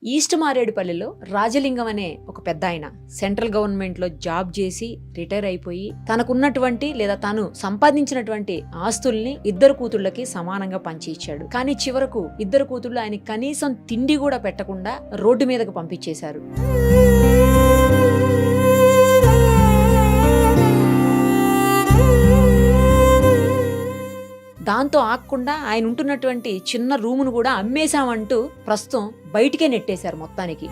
East మారేడుపల్లిలో Rajalingam అనే ఒక పెద్ద ఆయన సెంట్రల్ గవర్నమెంట్ లో జాబ్ చేసి రిటైర్ అయిపోయి తనకున్నటువంటి లేదా తాను సంపాదించినటువంటి ఆస్తుల్ని ఇద్దరు కూతుళ్ళకి సమానంగా పంచి ఇచ్చాడు. కానీ చివరకు ఇద్దరు కూతుళ్ళు ఆయన కనీసం తిండి కూడా పెట్టకుండా రోడ్డు మీదకు పంపించేశారు. దాంతో ఆగకుండా ఆయన ఉంటున్నటువంటి చిన్న రూమును కూడా అమ్మేశామంటూ ప్రస్తుతం బయటికే నెట్టేశారు మొత్తానికి.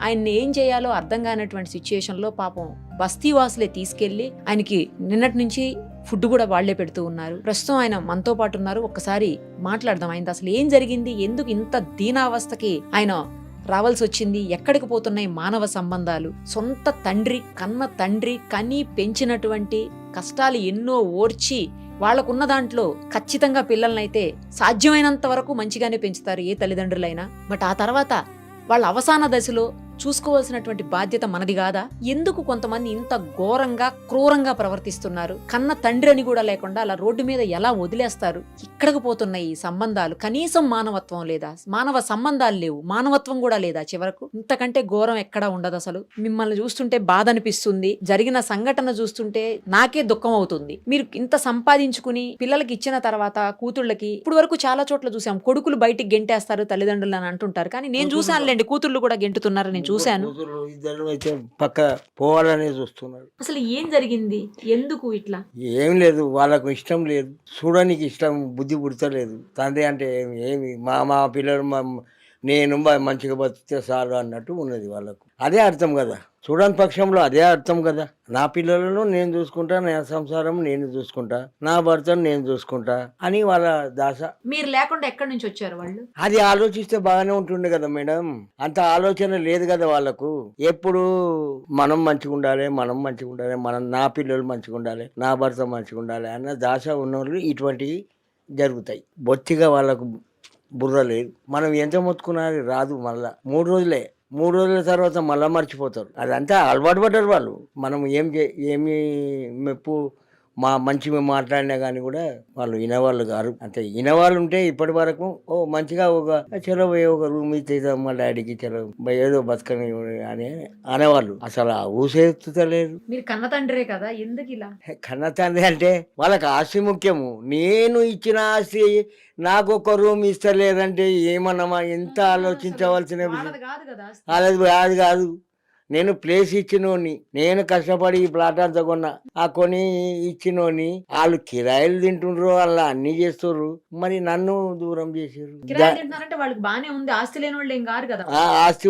ఆయన్ని ఏం చేయాలో అర్థం కానటువంటి సిచ్యుయేషన్లో పాపం బస్తీవాసులే తీసుకెళ్లి ఆయనకి నిన్నటి నుంచి ఫుడ్ కూడా వాళ్లే పెడుతూ ఉన్నారు. ప్రస్తుతం ఆయన మనతో పాటు ఉన్నారు. ఒక్కసారి మాట్లాడదాం ఆయన అసలు ఏం జరిగింది, ఎందుకు ఇంత దీనావస్థకి ఆయన రావాల్సి వచ్చింది, ఎక్కడికి పోతున్నాయి మానవ సంబంధాలు, సొంత తండ్రి కన్న తండ్రి కని పెంచినటువంటి కష్టాలు ఎన్నో ఓర్చి వాళ్ళకున్న దాంట్లో ఖచ్చితంగా పిల్లలనైతే సాధ్యమైనంత వరకు మంచిగానే పెంచుతారు ఏ తల్లిదండ్రులైనా. బట్ ఆ తర్వాత వాళ్ళ అవసాన దశలో చూసుకోవాల్సినటువంటి బాధ్యత మనది కాదా? ఎందుకు కొంతమంది ఇంత ఘోరంగా క్రూరంగా ప్రవర్తిస్తున్నారు? కన్న తండ్రి అని కూడా లేకుండా అలా రోడ్డు మీద ఎలా వదిలేస్తారు? ఇక్కడికి పోతున్నాయి ఈ సంబంధాలు. కనీసం మానవత్వం లేదా? మానవ సంబంధాలు లేవు, మానవత్వం కూడా లేదా చివరకు? ఇంతకంటే ఘోరం ఎక్కడా ఉండదు. అసలు మిమ్మల్ని చూస్తుంటే బాధ అనిపిస్తుంది. జరిగిన సంఘటన చూస్తుంటే నాకే దుఃఖం అవుతుంది. మీరు ఇంత సంపాదించుకుని పిల్లలకి ఇచ్చిన తర్వాత కూతుళ్ళకి ఇప్పుడు వరకు చాలా చోట్ల చూసాం, కొడుకులు బయటికి గెంటేస్తారు తల్లిదండ్రులు అని అంటుంటారు. కానీ నేను చూసానులేండి, కూతుళ్ళు కూడా గెంటుతున్నారు, నేను చూశాను. ఇద్దరు అయితే పక్క పోవాలనే చూస్తున్నారు. అసలు ఏం జరిగింది, ఎందుకు ఇట్లా? ఏం లేదు, వాళ్ళకు ఇష్టం లేదు, చూడడానికి ఇష్టం, బుద్ధి పుడతలేదు. తండ్రి అంటే ఏమి మా పిల్లలు నేను మంచిగా బతికితే చాలు అన్నట్టు ఉన్నది వాళ్ళకు. అదే అర్థం కదా, చూడని పక్షంలో అదే అర్థం కదా. నా పిల్లలను నేను చూసుకుంటా, నా సంసారం నేను చూసుకుంటా, నా భర్తను నేను చూసుకుంటా అని వాళ్ళ దాస. మీరు లేకుండా ఎక్కడి నుంచి వచ్చారు వాళ్ళు? అది ఆలోచిస్తే బాగానే ఉంటుండే కదా మేడం. అంత ఆలోచన లేదు కదా వాళ్ళకు. ఎప్పుడు మనం మంచిగా ఉండాలి, నా పిల్లలు మంచిగా ఉండాలి, నా భర్త మంచిగా ఉండాలి అన్న దాస ఉన్నోళ్ళు ఇటువంటివి జరుగుతాయి. బొత్తిగా వాళ్ళకు బుర్ర లేదు. మనం ఎంత మొత్తుకున్నది రాదు. మళ్ళా 3 రోజుల తర్వాత మళ్ళీ మర్చిపోతారు. అదంతా అలవాటు పడ్డారు వాళ్ళు. మనం ఏమి మెప్పు మంచి మాట్లాడినా కానీ కూడా వాళ్ళు వినేవాళ్ళు కారు. అంతే, వినేవాళ్ళు ఉంటే ఇప్పటి వరకు మంచిగా చలో ఒక రూమ్ ఇచ్చేద్దాం మా డాడీకి, చలో ఏదో బతకని అని అనేవాళ్ళు. అసలు ఆ ఊసేత్తలేదు. మీరు కన్న తండ్రే కదా, ఎందుకు ఇలా? కన్న తండ్రి అంటే వాళ్ళకి ఆస్తి ముఖ్యము. నేను ఇచ్చిన ఆస్తి నాకు ఒక రూమ్ ఇస్తలేదంటే ఏమన్నా ఎంత ఆలోచించవలసిన అది కాదు. నేను ప్లేస్ ఇచ్చినోని, నేను కష్టపడి ఈ ప్లాట్ అంతా కొన్నా, ఆ కొని ఇచ్చినోని వాళ్ళు కిరాయిలు తింటుండ్రు, వాళ్ళ అన్ని చేస్తుర్రు, మరి నన్ను దూరం చేసారు. ఆస్తి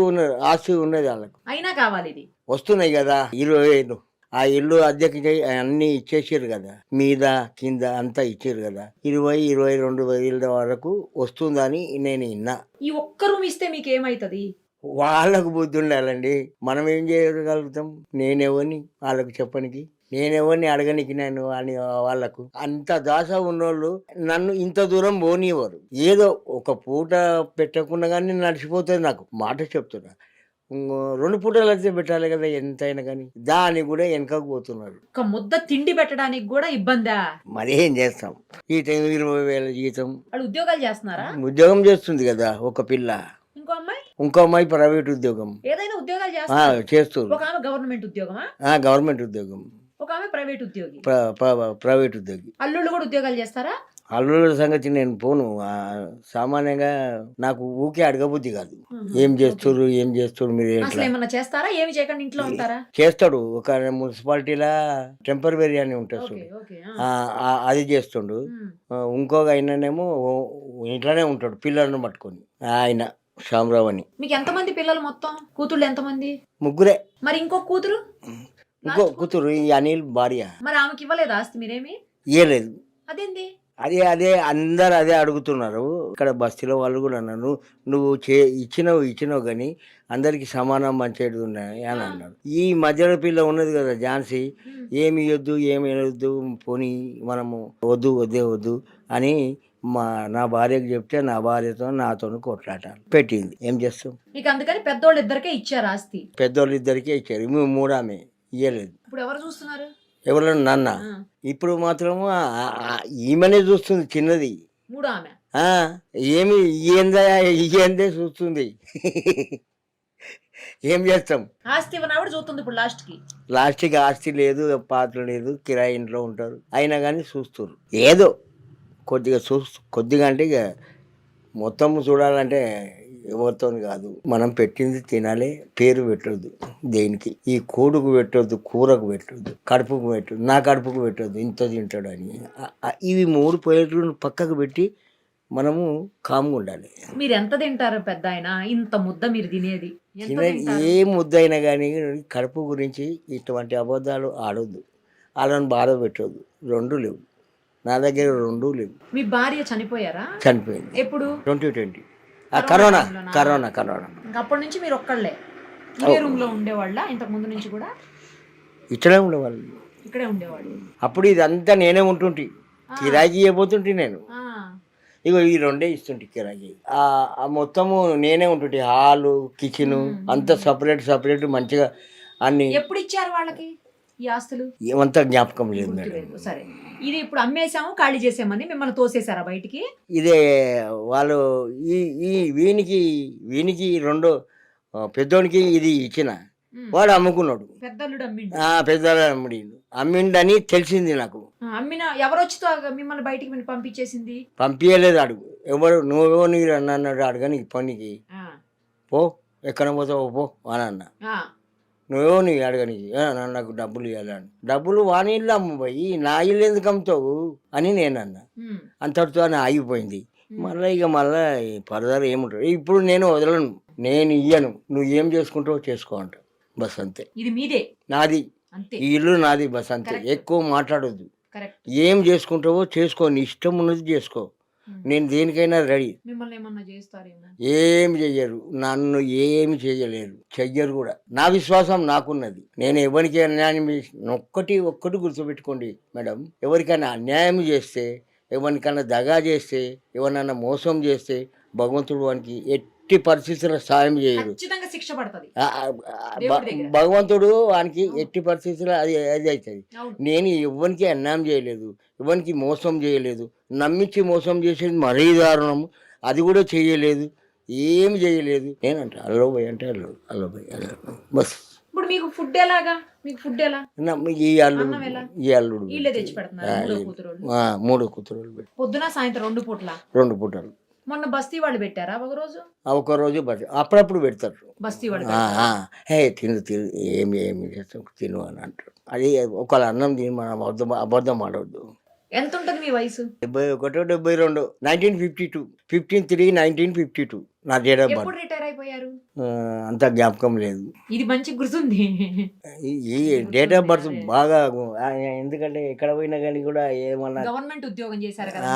ఉన్నది వాళ్ళకు, అయినా కావాలి. వస్తున్నాయి కదా 20,000, ఆ ఇల్లు అద్దెకి అన్ని ఇచ్చేసారు కదా, మీద కింద అంతా ఇచ్చారు కదా. 20-22,000 వరకు వస్తుందని నేను విన్నా. ఈ ఒక్క రూమ్ ఇస్తే మీకు ఏమైతుంది? వాళ్ళకు బుద్ధి ఉండాలండి. మనం ఏం చేయగలుగుతాం? నేనెవరిని వాళ్ళకు చెప్పనికి, నేనెవరిని అడగనికి నేను అని వాళ్ళకు. అంత దాస ఉన్నోళ్ళు నన్ను ఇంత దూరం పోనివ్వరు. ఏదో ఒక పూట పెట్టకుండా కానీ నడిచిపోతుంది. నాకు మాట చెప్తున్నా, 2 పూటలు అయితే పెట్టాలి కదా ఎంతైనా కానీ, దాన్ని కూడా వెనకకు పోతున్నారు. ఒక ముద్ద తిండి పెట్టడానికి కూడా ఇబ్బందా? మరి ఏం చేస్తాం? ఈ టైం 20,000 జీతం. వాళ్ళు ఉద్యోగాలు చేస్తున్నారా? ఉద్యోగం చేస్తుంది కదా ఒక పిల్ల. ఇంకో అమ్మాయి ప్రైవేట్ ఉద్యోగం. ఏదైనా ఉద్యోగాలు చేస్తారు. ఒక ఆమె గవర్నమెంట్ ఉద్యోగమా? గవర్నమెంట్ ఉద్యోగం. ఒక ఆమె ప్రైవేట్ ఉద్యోగి. ప్రైవేట్ ఉద్యోగి. అల్లుళ్ళు కూడా ఉద్యోగాలు చేస్తారా? అల్లుళ్ళ సంగతి నేను పోను. సామాన్యంగా నాకు ఊకే అడగబుద్ధి కాదు. ఏం చేస్తారు మీరు ఏమన్నా చేస్తారా? ఏమి చేయకుండా ఇంట్లో ఉంటారా? చేస్తాడు. ఒక మున్సిపాలిటీలా టెంపరరీ అని ఉంటుంది, అది చేస్తుండు. ఇంకొక ఆయననేమో ఇంట్లోనే ఉంటాడు పిల్లలను పట్టుకొని, ఆయన శ్యామరావు అని. మీకు ఎంతమంది పిల్లలు మొత్తం? కూతుళ్ళు ఎంతమంది? 3. మరి ఇంకో కూతురు? ఇంకో కూతురు ఈ అనిల్ భార్య. మరి ఆమెకి ఇవ్వలేదు ఆస్తి? మీరేమి ఇవ్వలేదు. అదేంటి? అదే అందరు అదే అడుగుతున్నారు. ఇక్కడ బస్తీలో వాళ్ళు కూడా అన్నారు, నువ్వు ఇచ్చినావు కానీ అందరికి సమానం మంచేది ఉన్నాయి అని అన్నారు. ఈ మధ్యలో పిల్ల ఉన్నది కదా ఝాన్సీ, ఏమి ఇవ్వద్దు పోనీ మనము వద్దు అని నా భార్యకు చెప్తే నా భార్యతో నాతో కొట్లాట పెట్టింది. ఏం చేస్తాం? అందుకని పెద్దోళ్ళు ఇద్దరికే ఇచ్చారు ఆస్తి. పెద్దోళ్ళు ఇద్దరికే ఇచ్చారు. 3 ఆమె ఇవ్వలేదు. ఇప్పుడు ఎవరు చూస్తున్నారు? ఎవరన్నా నాన్న ఆ, ఇప్పుడు మాత్రము ఈమెనే చూస్తుంది చిన్నది. మూడో ఆమె. ఆ, ఏమి ఏందే చూస్తుంది. ఏం చేస్తాం? ఆస్తి ఇవ్వనావిడ చూస్తుంది ఇప్పుడు లాస్ట్ కి. లాస్ట్కి ఆస్తి లేదు, పాత్ర లేదు, కిరాయి ఇంట్లో ఉంటారు, అయినా కానీ చూస్తారు. ఏదో కొద్దిగా కొద్దిగా అంటే ఇక మొత్తం చూడాలంటే ఎవరితో కాదు. మనం పెట్టింది తినాలి, పేరు పెట్టొద్దు దేనికి. ఈ కూడుకు పెట్టొద్దు, కూరకు పెట్టొద్దు, కడుపుకు పెట్టొద్దు, నా కడుపుకు పెట్టొద్దు ఇంత తింటాడు అని. ఇవి 3 పేర్లను పక్కకు పెట్టి మనము కామ్గా ఉండాలి. మీరు ఎంత తింటారు పెద్ద ఆయన? ఇంత ముద్ద మీరు తినేది ఎంత తినేది తింటారు? ఏ ముద్దైనా కానీ కడుపు గురించి ఇటువంటి అబద్ధాలు ఆడొద్దు, వాళ్ళని బాధ పెట్టొద్దు. 2 లేవు నా దగ్గర, 2 లేవు. మీ భార్య చనిపోయారా? చనిపోయింది ఎప్పుడు? 2020 కరోనా టైంలోనా? Corona corona. ఇంక అప్పటి నుంచి మీరు ఒక్కళ్ళే ఇదే రూమ్ లో ఉండేవాళ్ళ? ఇంతకు ముందు నుంచి కూడా ఇక్కడే ఉండేవాళ్ళు. ఇక్కడే ఉండేవాళ్ళు. అప్పుడు ఇదంతా నేనే ఉంటుంటి, కిరాయికి ఇవ్వబోతుంటే నేను. ఆ, ఇగో ఈ 2 ఇస్తుంటే కిరాయికి. ఆ మొత్తము నేనే ఉంటుంటే, హాలు కిచెను అంతా సపరేట్ మంచిగా అన్ని. ఎప్పుడు ఇచ్చారు వాళ్ళకి ఈ ఆస్తులు? ఏమంతా జ్ఞాపకం లేదు మేడం. గుర్తులేదు. సరే, ఇది ఇప్పుడు అమ్మేసాము ఖాళీ చేసామని మిమ్మల్ని తోసేసారా బయటికి? ఇదే వాళ్ళు ఈ వీనికి 2 పెద్దోనికి ఇది ఇచ్చిన, వాడు అమ్ముకున్నాడు. పెద్దల్లుడు అమ్మిండు. పెద్ద అమ్మిండని తెలిసింది నాకు. అమ్మిన ఎవరు వచ్చి మిమ్మల్ని బయటికి పంపించేసింది? పంపించలేదు అడుగు. ఎవరు నువ్వో నీరు అన్నాడు అడుగా, నీకు పనికి ఆ, పో, ఎక్కడ పోతావు పో అని అన్న. ఆ, నువ్వో నీ అడగనికి నాకు డబ్బులు ఇవ్వాలని. డబ్బులు వాని ఇల్లు అమ్మపోయి నా ఇల్లు ఎందుకు అమ్ముతావు అని నేను అన్నా. ఉమ్, అంతటితో అని ఆగిపోయింది. మళ్ళీ ఫర్దర్ ఏముంటుంది. ఇప్పుడు నేను వదలను, నేను ఇయ్యను, నువ్వు ఏం చేసుకుంటావో చేసుకో అంట. బస్ అంతే. ఇది మీదే నాది, అంతే. ఈ ఇల్లు నాది, బస్ అంతే. Correct. ఎక్కువ మాట్లాడొద్దు. కరెక్ట్. ఏం చేసుకుంటావో చేసుకో, నీ ఇష్టం ఉన్నది చేసుకో. నేను దేనికైనా రెడీ. మిమ్మల్ని ఏమన్నా చేస్తారేమో? ఏమి చెయ్యరు, నన్ను ఏమి చెయ్యలేరు, చెయ్యరు కూడా. నా విశ్వాసం నాకున్నది. నేను ఎవరికి అన్యాయం ఒక్కటి గుర్తుపెట్టుకోండి మేడం. ఎవరికైనా అన్యాయం చేస్తే, ఎవరికైనా దగా చేస్తే, ఎవరినైనా మోసం చేస్తే భగవంతుడు వానికి ఎట్టి పరిస్థితుల్లో సాయం చేయడు. ఖచ్చితంగా శిక్ష పడుతుంది. భగవంతుడు వానికి ఎట్టి పరిస్థితుల్లో అది అవుతుంది. అవును. నేను ఎవరికి అన్యాయం చేయలేదు, ఎవరికి మోసం చేయలేదు. నమ్మించి మోసం చేసేది మరీ దారుణం. అది కూడా చేయలేదు, ఏమి చేయలేదు. నేనంట అల్లో పోయి అంటే అల్లో పోయి బస్. ఇప్పుడు మీకు ఫుడ్ ఎలాగా? మీకు ఫుడ్ ఎలా? ఈ అల్లుడు వీళ్ళే తెచ్చి పెడుతున్నారు? 3 కూతురు పెట్టి పొద్దున సాయంత్రం 2 పూట్ల? 2 పూటలు. మొన్న బస్తీ వాళ్ళు పెట్టారా ఒక రోజు? ఒక రోజు అప్పుడప్పుడు పెడతారు. బస్తీ వాళ్ళు తిను ఏమి చేస్తాం, తిను అని అంటారు. అది ఒకళ్ళ అన్నం తిని మనం అబద్ధం ఆడవద్దు. ఎంత ఉంటుంది మీ వయసు? 71, 72, 1952, 15/3/1952 నా డేట్ ఆఫ్ ఎప్పుడు బర్త్. రిటైర్ అయిపోయారు? అంత జ్ఞాపకం లేదు. ఇది మంచి గుర్తుంది. ఈ డేట్ ఆఫ్ బర్త్ బాగా, ఎందుకంటే ఎక్కడ పోయినా కానీ కూడా ఏమన్నా గవర్నమెంట్ ఉద్యోగం చేశారు కదా?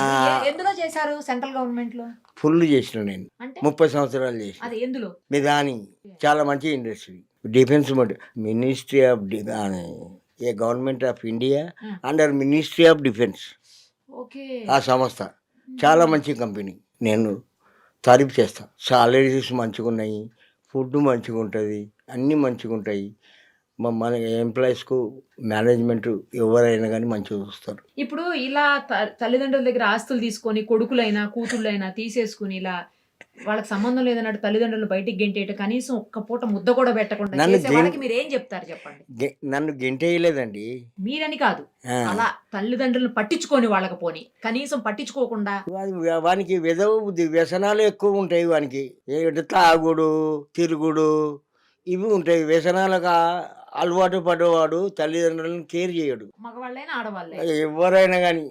ఎందులో చేశారు? సెంట్రల్ గవర్నమెంట్ లో ఫుల్ చేసిన నేను. అంటే 30 సంవత్సరాలు చేసిన. అది ఎందులో? మిదాని చాలా మంచి industry. Defence ministry of A government of India under ministry of defence. Okay. ఆ సంస్థ చాలా మంచి కంపెనీ. నేను తారీఫ్ చేస్తాను. సాలరీస్ మంచిగా ఉన్నాయి, ఫుడ్ మంచిగా ఉంటుంది, అన్నీ మంచిగా ఉంటాయి. మన ఎంప్లాయీస్కు మేనేజ్మెంట్ ఎవరైనా కానీ మంచిగా చూస్తారు. ఇప్పుడు ఇలా తల్లిదండ్రుల దగ్గర ఆస్తులు తీసుకొని కొడుకులైనా కూతుళ్ళైనా తీసేసుకుని ఇలా వాళ్ళకి సంబంధం లేదన్నట్టు తల్లిదండ్రులు బయటికి గెంటేయటం, కనీసం ఒక్క పూట ముద్ద కూడా పెట్టకుండా చేసే వాళ్ళకి మీరు ఏం చెప్తారు చెప్పండి? నన్ను గెంటేయలేదండి. మీరని కాదు, అలా తల్లిదండ్రులను పట్టించుకొని వాళ్ళకి పోని కనీసం పట్టించుకోకుండా. వానికి వెదవ బుద్ధి, వ్యసనాలు ఎక్కువ ఉంటాయి వానికి. తాగుడు, తిరుగుడు ఇవి ఉంటాయి. వ్యసనాలకు అలవాటు పడ్డవాడు తల్లిదండ్రులను కేర్ చేయడు. మగవాళ్ళైనా ఆడవాళ్ళే ఎవరైనా కానీ,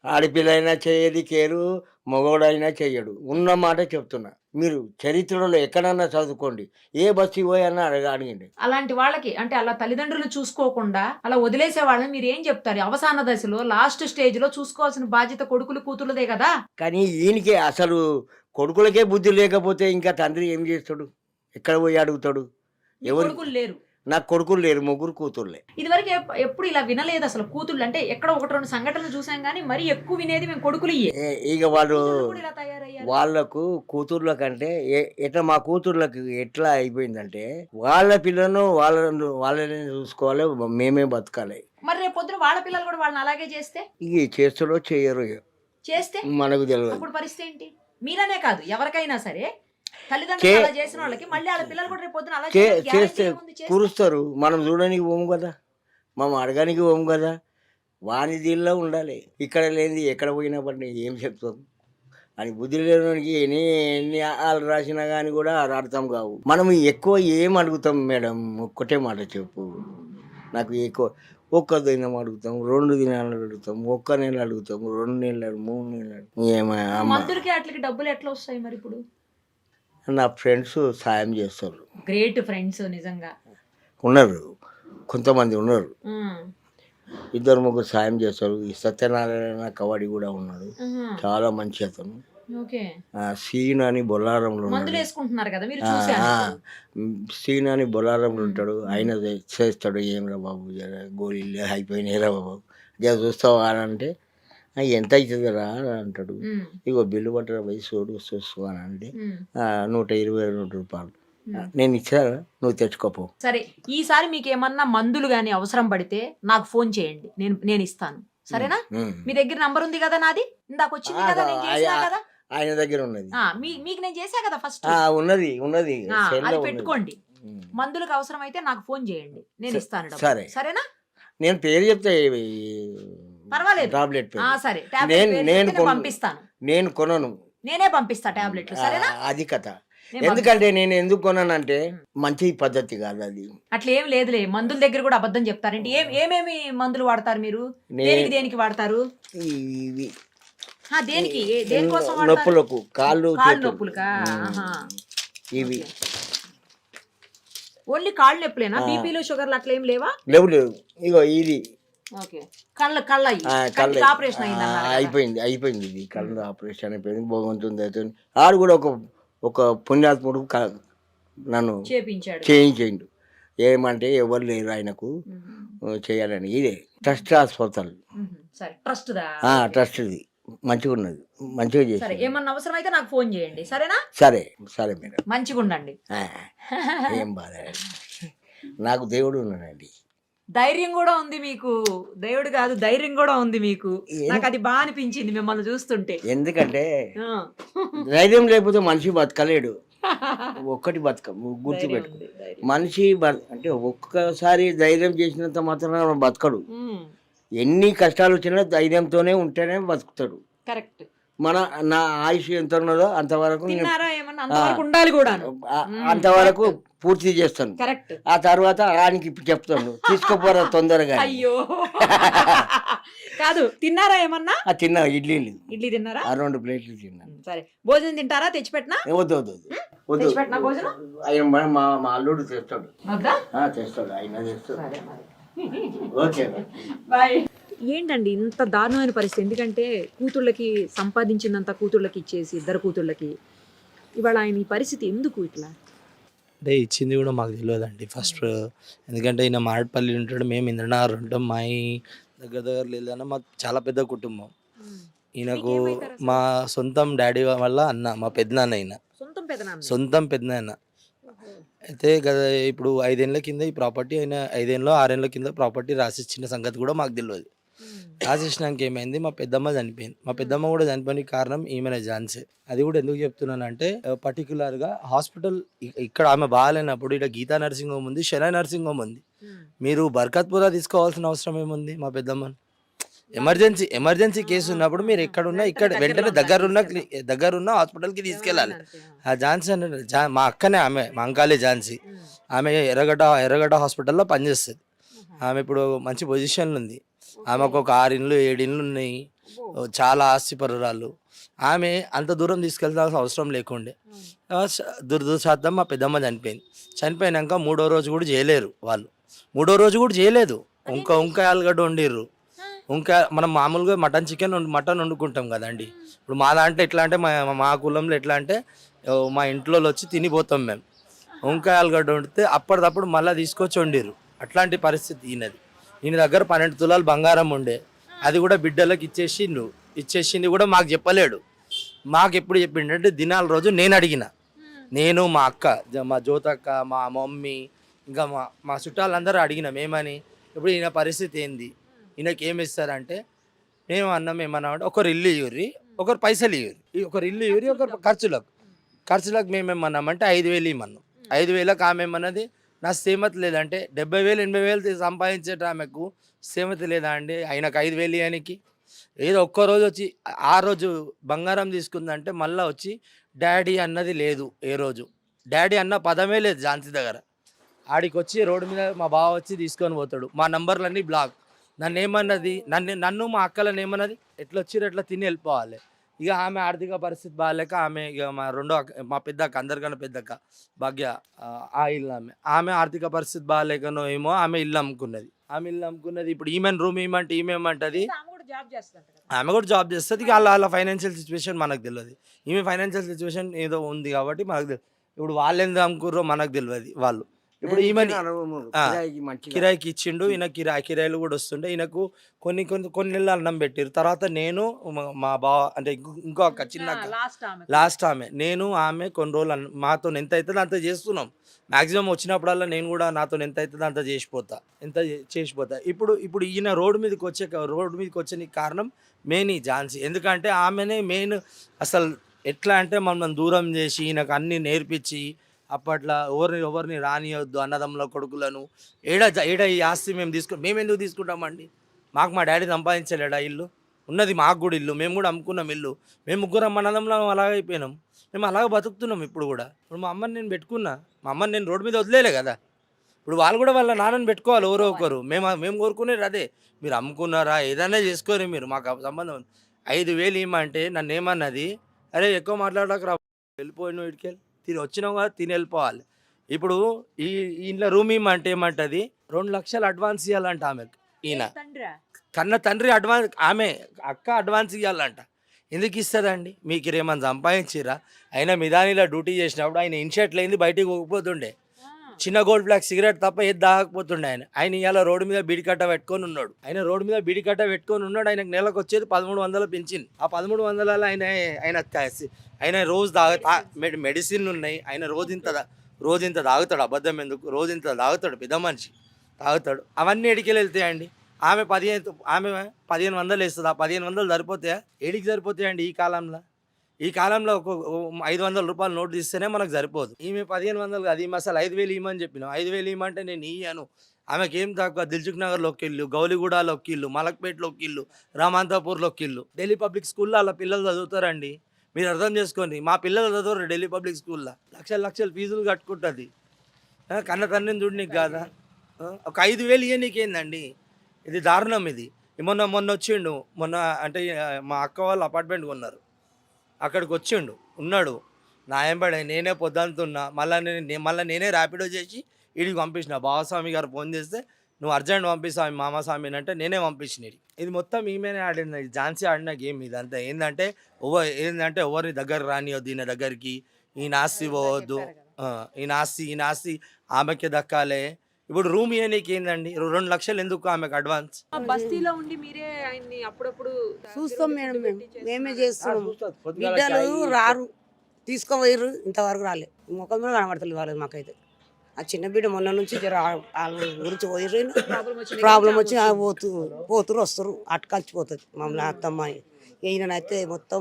ఆడపిల్లైనా చేయది కేరు, మగవాడైనా చెయ్యడు. ఉన్న మాట చెప్తున్నా. మీరు చరిత్రలో ఎక్కడన్నా చదువుకోండి, ఏ బస్సు పోయన్నా అడగండి. అలాంటి వాళ్ళకి అంటే అలా తల్లిదండ్రులు చూసుకోకుండా అలా వదిలేసే వాళ్ళని మీరు ఏం చెప్తారు? అవసాన దశలో లాస్ట్ స్టేజ్ లో చూసుకోవాల్సిన బాధ్యత కొడుకులు కూతురుదే కదా. కానీ ఈయనకే అసలు కొడుకులకే బుద్ధి లేకపోతే ఇంకా తండ్రి ఏం చేస్తాడు? ఎక్కడ పోయి అడుగుతాడు? కొడుకులు లేరు. నాకు కొడుకులు లేరు, 3 కూతుర్లే. ఇదివరకు ఎప్పుడు ఇలా వినలేదు అసలు. కూతుళ్ళు అంటే ఎక్కడ 1-2 సంఘటనలు చూసాం కానీ మరీ ఎక్కువ వినేది మేము కొడుకులు. ఇక వాళ్ళకు కూతుర్ల కంటే ఎట్లా మా కూతుర్లకు ఎట్లా అయిపోయిందంటే, వాళ్ళ పిల్లను వాళ్ళని చూసుకోవాలి, మేమే బతకాలి. మరి రేపు పొద్దున వాళ్ళ పిల్లలు కూడా వాళ్ళని అలాగే చేస్తే ఇక చేస్తారో చేయరు చేస్తే మనకు తెలియదు. అప్పుడు పరిస్థితి ఏంటి? మీరనే కాదు ఎవరికైనా సరే తల్లిదండ్రులు అలా చేసిన వాళ్ళకి మళ్ళీ వాళ్ళ పిల్లలు కూడా రేపు పొద్దున అలా చేస్తే కూరుస్తారు. మనం చూడడానికి పోము కదా, మనం అడగడానికి పోము కదా. వాని దీనిలో ఉండాలి. ఇక్కడ లేనిది ఎక్కడ పోయినా పడిన ఏం చెప్తాం అని బుద్ధి లేనికి ఎన్ని వాళ్ళు రాసినా కానీ కూడా అది అర్థం కావు. మనం ఎక్కువ ఏం అడుగుతాం మేడం? ఒక్కటే మాట చెప్పు. నాకు ఎక్కువ ఒక్క దినం అడుగుతాం, 2 దినాలు అడుగుతాం, 1 నెల అడుగుతాం, 2 నెలలు, 3 నెలలు. మందులకి వాటికి డబ్బులు ఎట్లా వస్తాయి మరి? ఇప్పుడు నా ఫ్రెండ్స్ సాయం చేస్తారు. గ్రేట్ ఫ్రెండ్స్ నిజంగా ఉన్నారు, కొంతమంది ఉన్నారు. 2-3 సాయం చేస్తారు. ఈ సత్యనారాయణ కవాడి కూడా ఉన్నాడు, చాలా మంచి అతను. సీన్ అని బొల్లారంలో సీన్ అని బొల్లారంలో ఉంటాడు. ఆయన చేస్తాడు. ఏం రా బాబు గోళీలు అయిపోయినాయి రా బాబు, జర చూస్తావా అని అంటే ఎంత అవుతుంది రా అంటాడు. ఇగో బిల్లు పట్టరా పోయి చూసుకో అని అంటే 120 రూపాయలు నేను ఇచ్చారా, నువ్వు తెచ్చుకోపో. సరే, ఈసారి మీకు ఏమన్నా మందులు గానీ అవసరం పడితే నాకు ఫోన్ చేయండి, నేను ఇస్తాను. సరేనా? మీ దగ్గర నంబర్ ఉంది కదా నాది, ఇందాక వచ్చింది కదా, నేను చేసా కదా. ఆయన దగ్గర ఉన్నది. మీకు నేను చేసా కదా ఫస్ట్. ఉన్నది అది పెట్టుకోండి. మందులకు అవసరం అయితే నాకు ఫోన్ చేయండి, నేను ఇస్తాను. సరే, సరేనా? నేను పేరు చెప్తే పర్వాలేదు. టాబ్లెట్ సరే, నేను పంపిస్తాను. నేను కొనను, నేనే పంపిస్తా టాబ్లెట్లు. సరేనా? అది కథ. ఎందుకంటే నేను ఎందుకు కొన్నానంటే మంచి పద్ధతి కాదు అది. అట్లా ఏం లేదులే, మందుల దగ్గర కూడా అబద్ధం చెప్తారండి. ఏమేమి మందులు వాడతారు మీరు? దేనికి వాడతారు? దేనికి, దేనికోసం? నొప్పులకు, కాళ్ళు నొప్పులుకా? ఇవి ఓన్లీ కాళ్ళు నొప్పులేనా? బీపీలు, షుగర్లు అట్లా ఏం లేవా? లేవు. ఇగో ఇది ఆపరేషన్ అయిపోయింది. ఇది కళ్ళ ఆపరేషన్ అయిపోయింది. భగవంతుని అవుతుంది. ఆడు కూడా ఒక పుణ్యాత్ముడు నన్ను చేయించండు. ఏమంటే ఎవరు లేరు ఆయనకు చేయాలని. ఇదే ట్రస్ట్ హాస్పిటల్. ట్రస్ట్ది మంచిగా ఉన్నది, మంచిగా చేసి. ఏమన్నా అవసరం అయితే నాకు ఫోన్ చేయండి. సరేనా? సరే మేడం, మంచిగా ఉండండి. ఏం బాధ, నాకు దేవుడు ఉన్నాడండి. ధైర్యం కూడా ఉంది మీకు. దేవుడు కాదు, ధైర్యం కూడా ఉంది మీకు. నాకు అది బాగా అనిపించింది మిమ్మల్ని చూస్తుంటే. ఎందుకంటే ధైర్యం లేకపోతే మనిషి బతకలేడు. ఒక్కటి గుర్తుపెట్టుకో, మనిషి అంటే ఒక్కసారి ధైర్యం చేసినంత మాత్రం బతకడు. ఎన్ని కష్టాలు వచ్చినా ధైర్యంతోనే ఉంటేనే బతుకుతాడు. కరెక్ట్. నా ఆయుష్ ఎంత ఉన్నదో అంతవరకు ఉండాలి కూడా, అంతవరకు పూర్తి చేస్తాను. కరెక్ట్. ఆ తర్వాత ఆయనకి చెప్తాను, తీసుకోపోరా తొందరగా. అయ్యో కాదు, తిన్నారా ఏమన్నా? తిన్నా, ఇడ్లీ తిన్నారా? 2 ప్లేట్లు తిన్నాను. సరే, భోజనం తింటారా? తెచ్చిపెట్టినా? వద్దు. మా అల్లుడు తెస్తాడు. ఆయన తెస్తాడు. Okay, bye. ఏంటండి ఇంత దారుణమైన పరిస్థితి? ఎందుకంటే కూతుళ్ళకి సంపాదించినంత కూతుళ్ళకి ఇచ్చేసి, 2 కూతుళ్ళకి ఇవాళ ఆయన ఈ పరిస్థితి ఎందుకు ఇట్లా? అంటే ఇచ్చింది కూడా మాకు తెలియదండి ఫస్ట్. ఎందుకంటే ఈయన మారేడుపల్లి ఉంటాడు, మేము ఇంద్రనగర్ ఉంటాం. మా దగ్గర లేదన్నా మాకు చాలా పెద్ద కుటుంబం. ఈయనకు మా సొంతం డాడీ వల్ల అన్న, మా పెద్దనాన్న. ఈయన సొంతం పెద్దనాన్న. అయితే కదా ఇప్పుడు 5 ఏళ్ళ కింద ఈ ప్రాపర్టీ, అయినా 5 ఏళ్ళలో 6 ఏళ్ళ కింద ప్రాపర్టీ రాసిచ్చిన సంగతి కూడా మాకు తెలియదు. రాసిచ్చినాక ఏమైంది, మా పెద్దమ్మ చనిపోయింది. మా పెద్దమ్మ కూడా చనిపోయిన కారణం ఈమెనే, ఝాన్సీ. అది కూడా ఎందుకు చెప్తున్నానంటే, పర్టికులర్గా హాస్పిటల్ ఇక్కడ ఆమె బాగాలేనప్పుడు ఇక్కడ గీతా నర్సింగ్ హోమ్ ఉంది, శనై నర్సింగ్ హోమ్ ఉంది. మీరు బర్కత్పురా తీసుకోవాల్సిన అవసరం ఏముంది? మా పెద్దమ్మని ఎమర్జెన్సీ కేసు ఉన్నప్పుడు మీరు ఎక్కడున్నా ఇక్కడ వెంటనే దగ్గరున్న హాస్పిటల్కి తీసుకెళ్ళాలి. ఆ ఝాన్సీ అంటే మా అక్కనే, ఆమె మా అంకాలే ఝాన్సీ. ఆమె ఎర్రగడ్డ హాస్పిటల్లో పనిచేస్తుంది. ఆమె ఇప్పుడు మంచి పొజిషన్లో ఉంది. ఆమెకు ఒక 6 ఇండ్లు 7 ఇండ్లు ఉన్నాయి, చాలా ఆస్తిపరురాలు. ఆమె అంత దూరం తీసుకెళ్తాల్సిన అవసరం లేకుండే. దురదృష్టం మా పెద్దమ్మ చనిపోయినాక 3వ రోజు కూడా చేయలేరు వాళ్ళు. 3వ రోజు కూడా చేయలేదు. ఇంకా ఆలుగడ్డ వండిర్రు. మనం మామూలుగా మటన్ వండుకుంటాం కదండి. ఇప్పుడు మా దాంట్లో ఎట్లా అంటే, మా కులంలో ఎట్లా అంటే, మా ఇంట్లో వచ్చి తినిపోతాం మేము. ఇంకా ఆలుగడ్డ వండితే అప్పటిదప్పుడు మళ్ళీ తీసుకొచ్చి వండిర్రు. అట్లాంటి పరిస్థితి ఈయనది. ఈయన దగ్గర 12 తులాలు బంగారం ఉండే, అది కూడా బిడ్డలకు ఇచ్చేసింది కూడా మాకు చెప్పలేడు. మాకు ఎప్పుడు చెప్పిండంటే దినాల రోజు నేను అడిగిన, నేను మా అక్క, మా జ్యోతక్క, మా మమ్మీ, ఇంకా మా చుట్టాలందరూ అడిగినాం. ఏమని, ఇప్పుడు ఈయన పరిస్థితి ఏంది? ఈయనకి ఏమి ఇస్తారంటే మేము అన్నం ఏమన్నా అంటే ఒకరు ఇల్లు ఇవ్వరి, ఒకరు పైసలు ఇవ్వరి, ఒకరు ఇల్లు ఇవ్వరి, ఒకరు ఖర్చులకు మేము ఏమన్నామంటే 5,000 ఇమ్మన్నాం. 5,000కి ఆమె ఏమన్నది నా స్థేమత లేదంటే 70,000 80,000 సంపాదించేట ఆమెకు స్థేమత లేదా అండి ఆయనకు 5,000 ఇవ్వడానికి? ఏదో ఒక్కరోజు వచ్చి ఆ రోజు బంగారం తీసుకుందంటే మళ్ళీ వచ్చి డాడీ అన్నది లేదు. ఏ రోజు డాడీ అన్న పదమే లేదు ఝాన్సీ దగ్గర. ఆడికి వచ్చి రోడ్డు మీద మా బావ వచ్చి తీసుకొని పోతాడు, మా నంబర్లన్నీ బ్లాక్. నన్ను ఏమన్నది, నన్ను మా అక్కలను ఏమన్నది ఎట్లా వచ్చిర్రు ఎట్లా తిని వెళ్ళిపోవాలి. ఇక ఆమె ఆర్థిక పరిస్థితి బాగాలేక ఆమె ఇక మా రెండో అక్క, మా పెద్దక్క అందరికన్నా పెద్దక్క భాగ్య, ఆ ఇల్లు ఆమె ఆర్థిక పరిస్థితి బాగాలేకనో ఏమో ఆమె ఇల్లు అమ్ముకున్నది. ఇప్పుడు ఈమెన్ రూమ్ ఇవ్వమంటే ఈమె ఏమంటది, ఆమె కూడా జాబ్ చేస్తుంది. ఇక వాళ్ళ ఫైనాన్షియల్ సిచ్యువేషన్ మనకు తెలియదు. ఈమె ఫైనాన్షియల్ సిచ్యువేషన్ ఏదో ఉంది కాబట్టి మనకు తెలియదు. ఇప్పుడు వాళ్ళు ఎందుకు అమ్ముకుర్రో మనకు తెలియదు. వాళ్ళు ఇప్పుడు ఈమెని కిరాయికి ఇచ్చిండు. ఈయన కిరాయిలు కూడా వస్తుండే. ఈయనకు కొన్ని నెలలు అన్నం పెట్టారు. తర్వాత నేను మా బావ అంటే ఇంకో అక్క చిన్న అక్క లాస్ట్ ఆమె నేను ఆమె కొన్ని రోజులు మాతో ఎంత అవుతుందో అంత చేస్తున్నాం. మ్యాక్సిమం వచ్చినప్పుడల్లా నేను కూడా నాతో ఎంత అవుతుందో అంత చేసిపోతా. ఇప్పుడు ఈయన రోడ్డు మీదకి వచ్చే కారణం మెయిన్ ఈ ఝాన్సీ. ఎందుకంటే ఆమెనే మెయిన్. అసలు ఎట్లా అంటే మమ్మల్ని దూరం చేసి ఈయనకు అన్నీ నేర్పించి అప్పట్లో ఎవరిని రానియొద్దు అన్నదమ్ముల కొడుకులను. ఏడ ఈ ఆస్తి మేము ఎందుకు తీసుకుంటామండి? మాకు మా డాడీ సంపాదించలేడా ఇల్లు? ఉన్నది మాకు కూడా ఇల్లు, మేము కూడా అమ్ముకున్నాం ఇల్లు. మేము ముగ్గురం అన్నదమ్ములో అలాగే అయిపోయినాం. మేము అలాగే బతుకుతున్నాం. ఇప్పుడు మా అమ్మని నేను పెట్టుకున్నా, మా అమ్మని నేను రోడ్డు మీద వదిలేలే కదా. ఇప్పుడు వాళ్ళు కూడా వాళ్ళ నాన్నని పెట్టుకోవాలి ఎవరో ఒకరు. మేము కోరుకునేది అదే. మీరు అమ్ముకున్నారా ఏదైనా చేసుకోరు, మీరు మాకు సంబంధం. 5,000 ఇవ్వమంటే నన్ను ఏమన్నది, అరే ఎక్కువ మాట్లాడక రా, వెళ్ళిపోయిన వీటికి తిని వచ్చినావు కదా, తిని వెళ్ళిపోవాలి. ఇప్పుడు ఈ ఇంట్లో రూమ్ ఇమ్మంటే ఏమంటుంది, 2 లక్షలు అడ్వాన్స్ ఇవ్వాలంట ఆమెకు. ఈయన కన్న తండ్రి అడ్వాన్స్, ఆమె అక్క అడ్వాన్స్ ఇవ్వాలంట. ఎందుకు ఇస్తుందండి? మీకు ఏమన్నా సంపాదించిరా? ఆయన మిదానిలో డ్యూటీ చేసినప్పుడు ఆయన ఇన్షర్ట్ లేని బయటికి పోకపోతుండే, చిన్న గోల్డ్ బ్లాక్ సిగరెట్ తప్ప ఏది దాగకపోతుండే. ఆయన ఇవాళ రోడ్డు మీద బీడికట్ట పెట్టుకొని ఉన్నాడు. ఆయనకు నెలకు వచ్చేది 1,300 పెంచింది. ఆ 1,300 ఆయన రోజు మెడిసిన్ ఉన్నాయి. ఆయన రోజు ఇంత తాగుతాడు. అబద్ధం ఎందుకు? రోజు ఇంత తాగుతాడు, పెద్ద మనిషి తాగుతాడు. అవన్నీ ఎడికెళ్ళి వెళ్తాయండి. ఆమె 1,500 వేస్తుంది. ఆ 1,500 సరిపోతాయా? ఏడికి సరిపోతాయండి ఈ కాలంలో ఒక 500 రూపాయలు నోటు తీస్తేనే మనకు సరిపోదు. ఈమె 1,500 అది అసలు 5,000 ఇవ్వమని చెప్పినాం. 5,000 ఇవ్వమంటే నేను ఇయ్యాను. ఆమెకి ఏం తక్కువ, దిల్సుఖ్ నగర్లో ఒక ఇల్లు, గౌలిగూడలో ఒక ఇల్లు, మలక్పేటలో ఒక ఇల్లు, రామాంతపూర్లో ఒక ఇల్లు. ఢిల్లీ పబ్లిక్ స్కూల్లో వాళ్ళ పిల్లలు చదువుతారండి. మీరు అర్థం చేసుకోండి. మా పిల్లలు చదువుతారు ఢిల్లీ పబ్లిక్ స్కూల్లో. లక్షలు ఫీజులు కట్టుకుంటుంది. కన్న తండ్రిని చూడనీకి కాదా? ఒక 5,000 ఇవ్వనీకేందండి? ఇది దారుణం. ఇది మొన్న వచ్చిండు. అంటే మా అక్క వాళ్ళు అపార్ట్మెంట్ కొన్నారు. అక్కడికి వచ్చిండు, ఉన్నాడు నాయంబడి. నేనే పొద్దుతున్నా, మళ్ళీ నేనే ర్యాపిడో చేసి వీడికి పంపించిన. బావస్వామి గారు ఫోన్ చేస్తే నువ్వు అర్జెంట్ పంపిస్తావు మామస్వామిని అంటే నేనే పంపించిన. ఇది మొత్తం ఈమెనే ఆడిన, ఝాన్సీ ఆడిన గేమ్ ఇదంతా. ఏంటంటే ఎవరిని దగ్గర రానియొద్దు, ఈయన దగ్గరికి. ఈయన ఆస్తి పోవద్దు, ఈయన ఆస్తి ఆమెకే దక్కాలే. ఇప్పుడు రూమ్ ఇవ్వనీకి ఏందండి? 2 లక్షలు ఎందుకు ఆమెకు అడ్వాన్స్? బస్తీలో ఉండి మీరే ఆయన్ని అప్పుడప్పుడు చూస్తాం మేడం, మేమే చేస్తున్నాం. బిడ్డలు రారు, తీసుకోపోయారు, ఇంతవరకు రాలే. ముఖం కూడా కనబడతలేదు వాళ్ళది మాకైతే. ఆ చిన్న బిడ్డ మొన్న నుంచి వాళ్ళ గురించి పోయిర్రు, ప్రాబ్లం వచ్చి పోతురు వస్తారు, అటుకల్చిపోతుంది మమ్మల్ని అత్తమ్మ. ఈయనైతే మొత్తం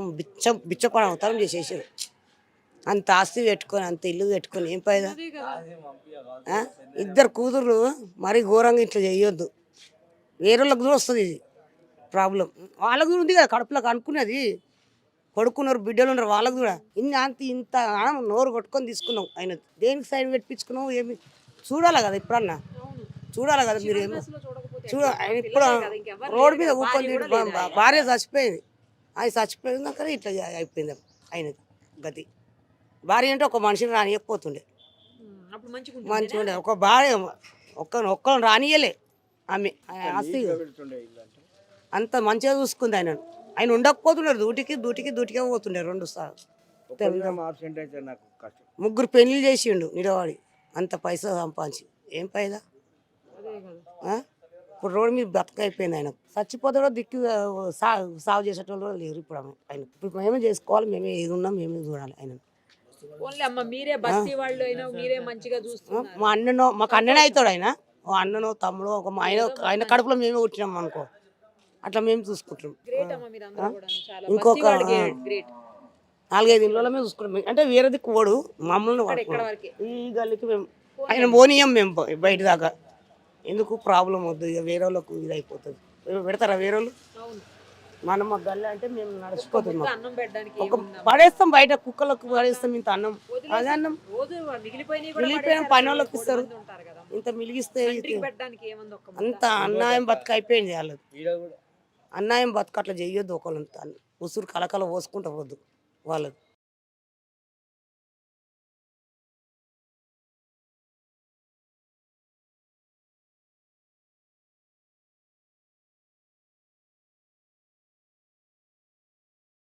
బిచ్చకోవడం అవతారం చేసేసారు. అంత ఆస్తి పెట్టుకొని, అంత ఇల్లు పెట్టుకొని ఏం పైదా? 2 కూతుర్లు మరీ ఘోరంగా ఇట్లా చేయొద్దు. వేరేళ్ళకి కూడా వస్తుంది ఇది ప్రాబ్లం. వాళ్ళకు కూడా ఉంది కదా, కడుపులోకి అనుకున్నది. కొడుకున్నారు, బిడ్డలు ఉన్నారు, వాళ్ళకు కూడా ఇంత నోరు కొట్టుకొని తీసుకున్నాం. ఆయన దేనికి సైడ్ పెట్టించుకున్నాం ఏమి చూడాలి కదా, ఇప్పుడన్నా చూడాలి కదా. మీరు ఏమో ఆయన ఇప్పుడు రోడ్డు మీద ఊపుకొని భార్య చచ్చిపోయింది. ఆయన చచ్చిపోయిందాక ఇట్లా అయిపోయింది ఆయన గతి. భార్య అంటే ఒక మనిషిని రానియకపోతుండే, మంచిగా ఉండే. ఒక భార్య ఒక్కరిని రానియలే ఆమె. ఆస్తి అంత మంచిగా చూసుకుంది ఆయనను. ఆయన ఉండకపోతున్నాడు, దూటికే పోతుండే 2 సార్లు. 3 పెళ్లి చేసిండు నిలబడి, అంత పైసా సంపాదించి ఏం పైదా? ఇప్పుడు రోడ్డు మీద బతకైపోయింది. ఆయన చచ్చిపోతాడో దిక్కు సాగు చేసేటోళ్ళు కూడా లేరు ఇప్పుడు ఆయన. ఇప్పుడు మేమే చేసుకోవాలి, మేమే ఏది ఉన్నాం మేమే చూడాలి ఆయన. మీరే బస్తీ వాళ్ళు అయినా మీరే మంచిగా చూస్తున్నారు. మాకు అన్ననే అవుతాడు ఆయన. ఓ అన్ననో తమ్ముడో ఒక మా ఆయన కడుపులో మేమే వచ్చినాం అనుకో, అట్లా మేము చూసుకుంటాం. ఇంకొక 4-5 ఇళ్ళలో మేము చూసుకుంటాం. అంటే వేరే దిక్కు పోడు, మమ్మల్ని ఈ గల్లీకి మేము ఆయన పోనీయం మేము బయట దాకా. ఎందుకు ప్రాబ్లం వద్దు, ఇక వేరే వాళ్ళకు ఇది అయిపోతుంది. పెడతారా వేరే వాళ్ళు? మనం మా గల్లీ అంటే మేము నడిచిపోతున్నాం. అన్నం పెట్టడానికి ఒక పడేస్తాం బయట, కుక్కలకు పడేస్తాం ఇంత అన్నం. అదే అన్నం మిగిలిపోయిన పని వాళ్ళకి ఇస్తారు. ఇంత మిలిగిస్తే అంత అన్యాయం బతుక అయిపోయింది వాళ్ళది. అన్యాయం బతుక అట్లా చెయ్యొద్దు. ఒకళ్ళంతా ఉసురు కలకల పోసుకుంటా పోద్దు వాళ్ళది.